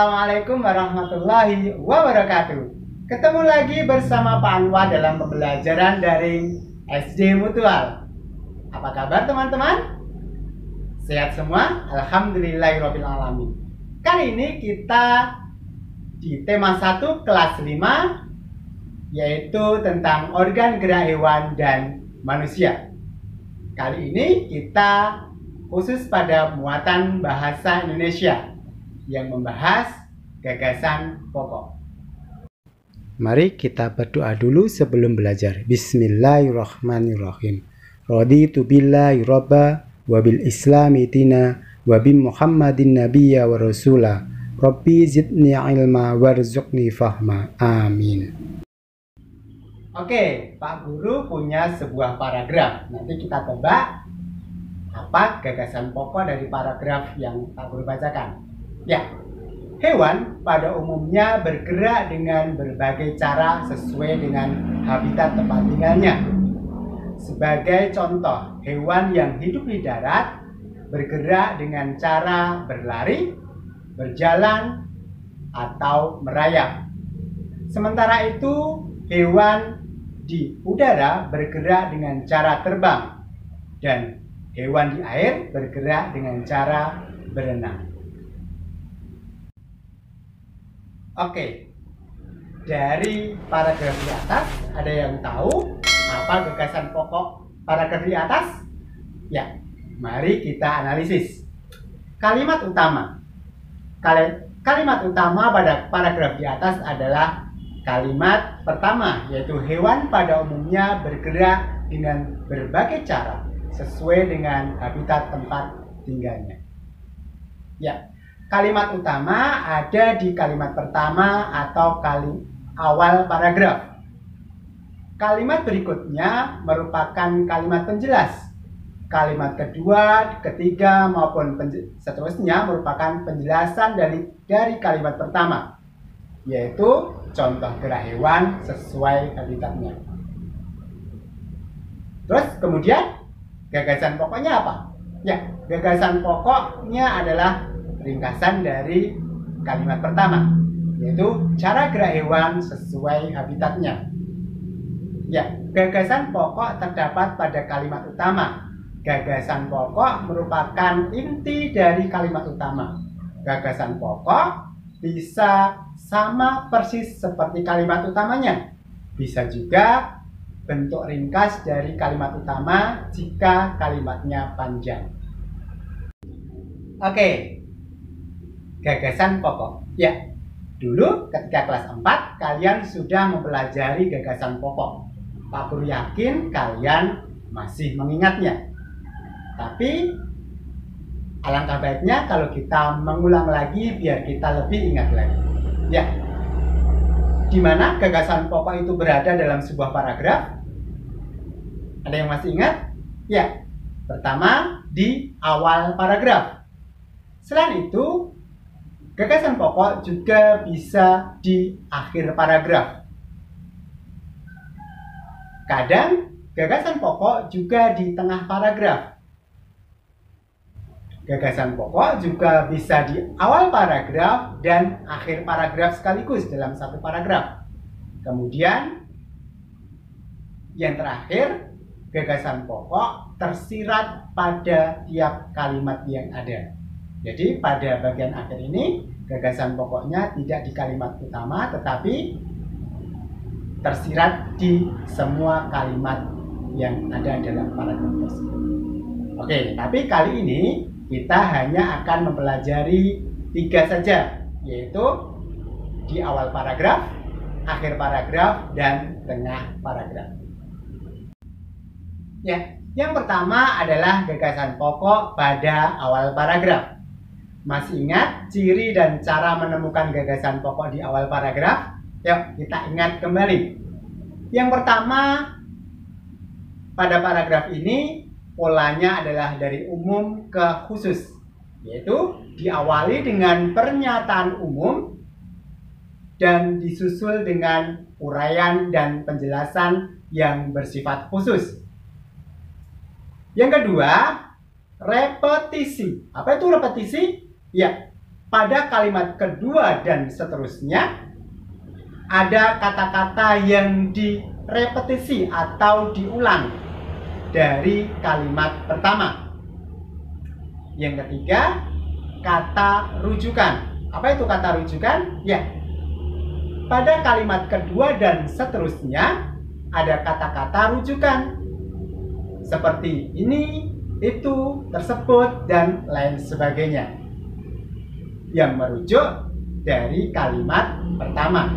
Assalamualaikum warahmatullahi wabarakatuh. Ketemu lagi bersama Pak Anwar dalam pembelajaran daring SD Mutual. Apa kabar teman-teman? Sehat semua? Alhamdulillahirrahmanirrahim. Kali ini kita di tema 1 kelas 5, yaitu tentang organ gerak hewan dan manusia. Kali ini kita khusus pada muatan bahasa Indonesia yang membahas gagasan pokok. Mari kita berdoa dulu sebelum belajar. Bismillahirrahmanirrahim. Raditu billahi robba wa bil islami dina wa bi Muhammadin nabiyya wa rasula. Rabbi zidni ilma warzuqni fahma. Amin. Oke, Pak Guru punya sebuah paragraf. Nanti kita tebak apa gagasan pokok dari paragraf yang Pak Guru bacakan. Ya, hewan pada umumnya bergerak dengan berbagai cara sesuai dengan habitat tempat tinggalnya. Sebagai contoh, hewan yang hidup di darat bergerak dengan cara berlari, berjalan, atau merayap. Sementara itu, hewan di udara bergerak dengan cara terbang, dan hewan di air bergerak dengan cara berenang. Oke, dari paragraf di atas, ada yang tahu apa gagasan pokok paragraf di atas? Ya, mari kita analisis. Kalimat utama. Kalimat utama pada paragraf di atas adalah kalimat pertama, yaitu hewan pada umumnya bergerak dengan berbagai cara sesuai dengan habitat tempat tinggalnya. Ya, kalimat utama ada di kalimat pertama atau awal paragraf. Kalimat berikutnya merupakan kalimat penjelas. Kalimat kedua, ketiga, maupun seterusnya merupakan penjelasan dari kalimat pertama, yaitu contoh gerak hewan sesuai habitatnya. Terus kemudian gagasan pokoknya apa? Ya, gagasan pokoknya adalah ringkasan dari kalimat pertama, yaitu cara gerak hewan sesuai habitatnya. Ya, gagasan pokok terdapat pada kalimat utama. Gagasan pokok merupakan inti dari kalimat utama. Gagasan pokok bisa sama persis seperti kalimat utamanya. Bisa juga bentuk ringkas dari kalimat utama jika kalimatnya panjang. Oke. Gagasan pokok. Ya, dulu ketika kelas 4 kalian sudah mempelajari gagasan pokok. Pak Guru yakin kalian masih mengingatnya. Tapi alangkah baiknya kalau kita mengulang lagi biar kita lebih ingat lagi. Ya, di mana gagasan pokok itu berada dalam sebuah paragraf? Ada yang masih ingat? Ya, pertama di awal paragraf. Selain itu, gagasan pokok juga bisa di akhir paragraf. Kadang gagasan pokok juga di tengah paragraf. Gagasan pokok juga bisa di awal paragraf dan akhir paragraf sekaligus dalam satu paragraf. Kemudian yang terakhir, gagasan pokok tersirat pada tiap kalimat yang ada. Jadi pada bagian akhir ini gagasan pokoknya tidak di kalimat utama tetapi tersirat di semua kalimat yang ada dalam paragraf tersebut. Oke, tapi kali ini kita hanya akan mempelajari 3 saja, yaitu di awal paragraf, akhir paragraf, dan tengah paragraf. Ya, yang pertama adalah gagasan pokok pada awal paragraf. Masih ingat ciri dan cara menemukan gagasan pokok di awal paragraf? Yuk, kita ingat kembali. Yang pertama, pada paragraf ini, polanya adalah dari umum ke khusus. Yaitu, diawali dengan pernyataan umum dan disusul dengan uraian dan penjelasan yang bersifat khusus. Yang kedua, repetisi. Apa itu repetisi? Ya, pada kalimat kedua dan seterusnya ada kata-kata yang direpetisi atau diulang dari kalimat pertama. Yang ketiga, kata rujukan. Apa itu kata rujukan? Ya, pada kalimat kedua dan seterusnya ada kata-kata rujukan seperti ini, itu, tersebut, dan lain sebagainya yang merujuk dari kalimat pertama.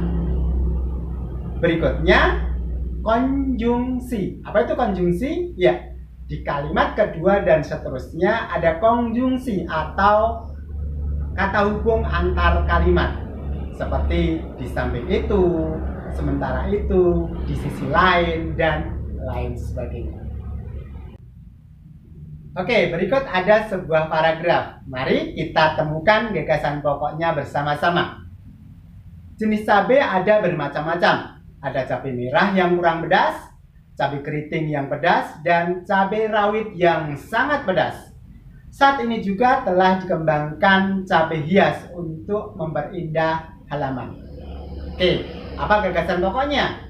Berikutnya, konjungsi. Apa itu konjungsi? Ya, di kalimat kedua dan seterusnya ada konjungsi atau kata hubung antar kalimat. Seperti di samping itu, sementara itu, di sisi lain, dan lain sebagainya. Oke, berikut ada sebuah paragraf. Mari kita temukan gagasan pokoknya bersama-sama. Jenis cabai ada bermacam-macam. Ada cabai merah yang kurang pedas, cabai keriting yang pedas, dan cabai rawit yang sangat pedas. Saat ini juga telah dikembangkan cabai hias untuk memperindah halaman. Oke, apa gagasan pokoknya?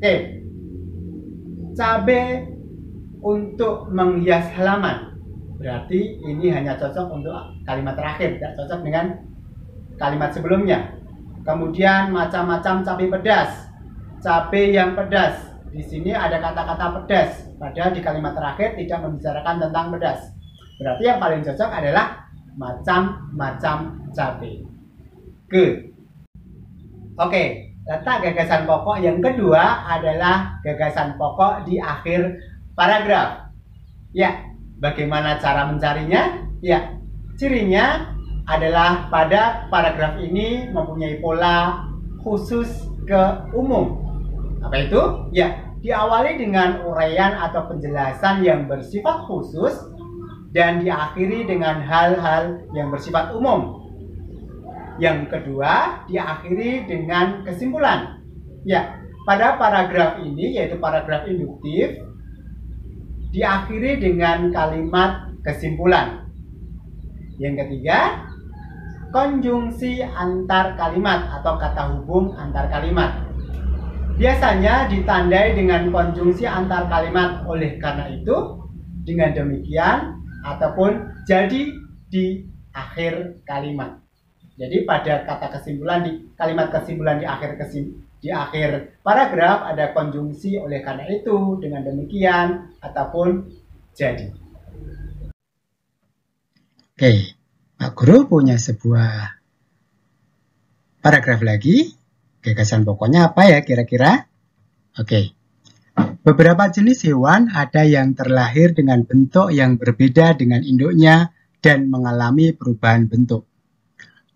Oke, cabai untuk menghias halaman. Berarti ini hanya cocok untuk kalimat terakhir, tidak cocok dengan kalimat sebelumnya. Kemudian macam-macam cabai pedas. Cabai yang pedas. Di sini ada kata-kata pedas, padahal di kalimat terakhir tidak membicarakan tentang pedas. Berarti yang paling cocok adalah macam-macam cabai. Good. Oke, letak gagasan pokok yang kedua adalah gagasan pokok di akhir paragraf. Ya, bagaimana cara mencarinya? Ya, cirinya adalah pada paragraf ini mempunyai pola khusus ke umum. Apa itu? Ya, diawali dengan uraian atau penjelasan yang bersifat khusus dan diakhiri dengan hal-hal yang bersifat umum. Yang kedua, diakhiri dengan kesimpulan. Ya, pada paragraf ini yaitu paragraf induktif diakhiri dengan kalimat kesimpulan. Yang ketiga, konjungsi antar kalimat atau kata hubung antar kalimat. Biasanya ditandai dengan konjungsi antar kalimat. Oleh karena itu, dengan demikian ataupun jadi di akhir kalimat. Jadi pada kata kesimpulan di kalimat kesimpulan di akhir paragraf ada konjungsi oleh karena itu, dengan demikian, ataupun jadi. Oke, Pak Guru punya sebuah paragraf lagi. Gagasan pokoknya apa ya kira-kira? Oke, beberapa jenis hewan ada yang terlahir dengan bentuk yang berbeda dengan induknya dan mengalami perubahan bentuk.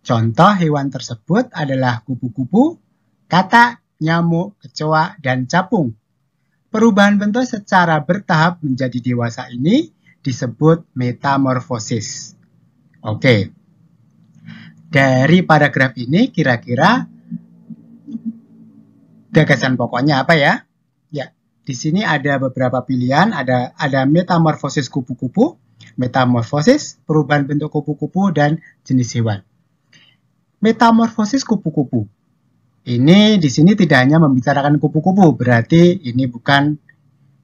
Contoh hewan tersebut adalah kupu-kupu, katak, nyamuk, kecoa, dan capung. Perubahan bentuk secara bertahap menjadi dewasa ini disebut metamorfosis. Oke. Dari paragraf ini kira-kira gagasan pokoknya apa ya? Ya, di sini ada beberapa pilihan, ada metamorfosis kupu-kupu, metamorfosis, perubahan bentuk kupu-kupu, dan jenis hewan. Metamorfosis kupu-kupu. Ini di sini tidak hanya membicarakan kupu-kupu, berarti ini bukan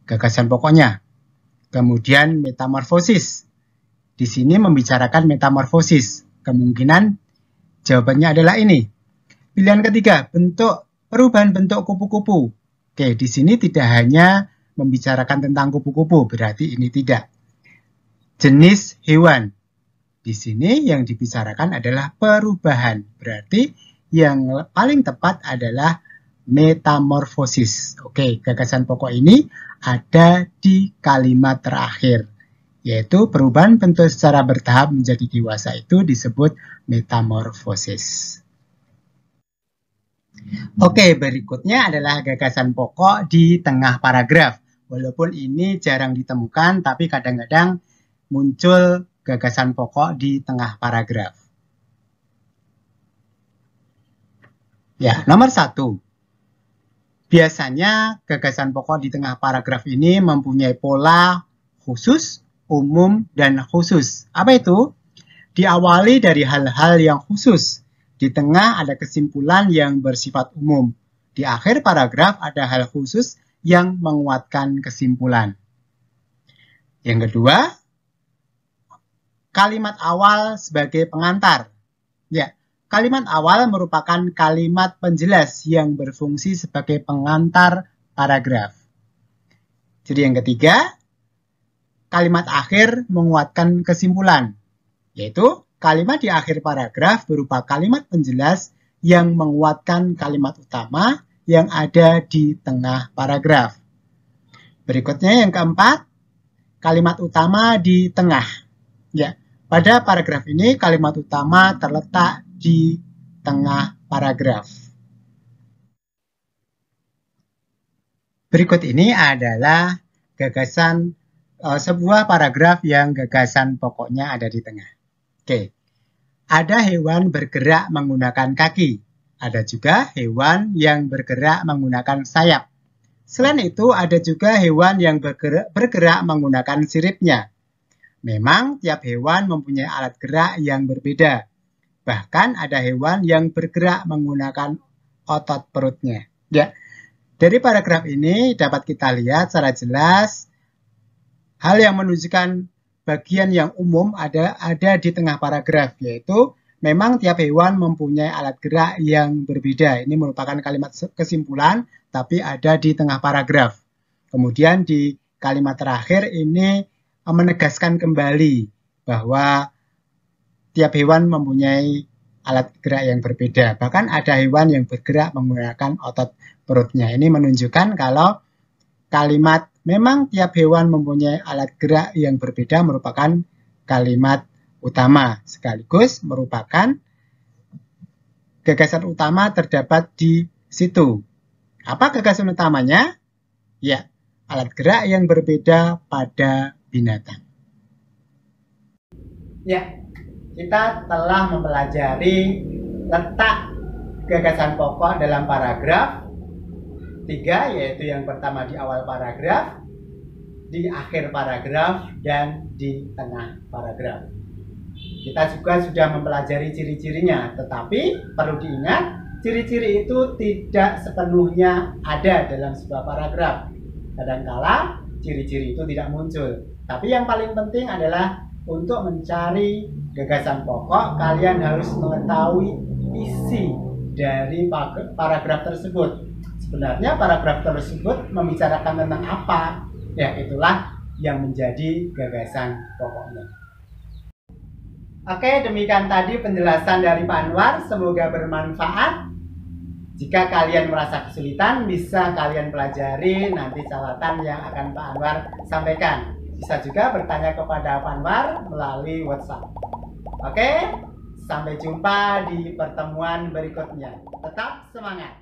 gagasan pokoknya. Kemudian metamorfosis. Di sini membicarakan metamorfosis. Kemungkinan jawabannya adalah ini. Pilihan ketiga, perubahan bentuk kupu-kupu. Oke, di sini tidak hanya membicarakan tentang kupu-kupu, berarti ini tidak. Jenis hewan. Di sini yang dibicarakan adalah perubahan. Berarti yang paling tepat adalah metamorfosis. Oke, gagasan pokok ini ada di kalimat terakhir, yaitu perubahan bentuk secara bertahap menjadi dewasa itu disebut metamorfosis. Oke, berikutnya adalah gagasan pokok di tengah paragraf. Walaupun ini jarang ditemukan, tapi kadang-kadang muncul gagasan pokok di tengah paragraf. Ya, nomor 1. Biasanya gagasan pokok di tengah paragraf ini mempunyai pola khusus, umum, dan khusus. Apa itu? diawali dari hal-hal yang khusus. Di tengah ada kesimpulan yang bersifat umum. Di akhir paragraf ada hal khusus yang menguatkan kesimpulan. Yang kedua, kalimat awal sebagai pengantar. Ya, kalimat awal merupakan kalimat penjelas yang berfungsi sebagai pengantar paragraf. Jadi yang ketiga, kalimat akhir menguatkan kesimpulan, yaitu kalimat di akhir paragraf berupa kalimat penjelas yang menguatkan kalimat utama yang ada di tengah paragraf. Berikutnya yang keempat, kalimat utama di tengah. Ya, pada paragraf ini kalimat utama terletak di tengah paragraf. Berikut ini adalah gagasan sebuah paragraf yang gagasan pokoknya ada di tengah. Oke, ada hewan bergerak menggunakan kaki. Ada juga hewan yang bergerak menggunakan sayap. Selain itu, ada juga hewan yang bergerak menggunakan siripnya. Memang tiap hewan mempunyai alat gerak yang berbeda. Bahkan ada hewan yang bergerak menggunakan otot perutnya. Ya. Dari paragraf ini dapat kita lihat secara jelas hal yang menunjukkan bagian yang umum ada di tengah paragraf, yaitu memang tiap hewan mempunyai alat gerak yang berbeda. Ini merupakan kalimat kesimpulan, tapi ada di tengah paragraf. Kemudian di kalimat terakhir ini menegaskan kembali bahwa tiap hewan mempunyai alat gerak yang berbeda. Bahkan ada hewan yang bergerak menggunakan otot perutnya. Ini menunjukkan kalau kalimat memang tiap hewan mempunyai alat gerak yang berbeda merupakan kalimat utama. Sekaligus merupakan gagasan utama terdapat di situ. Apa gagasan utamanya? Ya, alat gerak yang berbeda pada binatang. Ya, kita telah mempelajari letak gagasan pokok dalam paragraf 3, yaitu yang pertama di awal paragraf, di akhir paragraf, dan di tengah paragraf. Kita juga sudah mempelajari ciri-cirinya, tetapi perlu diingat, ciri-ciri itu tidak sepenuhnya ada dalam sebuah paragraf. Kadangkala ciri-ciri itu tidak muncul. Tapi yang paling penting adalah untuk mencari gagasan pokok, kalian harus mengetahui isi dari paragraf tersebut. Sebenarnya paragraf tersebut membicarakan tentang apa? Ya, itulah yang menjadi gagasan pokoknya. Oke, demikian tadi penjelasan dari Pak Anwar. Semoga bermanfaat. Jika kalian merasa kesulitan, bisa kalian pelajari nanti catatan yang akan Pak Anwar sampaikan. Bisa juga bertanya kepada Pak Anwar melalui WhatsApp. Oke, sampai jumpa di pertemuan berikutnya. Tetap semangat!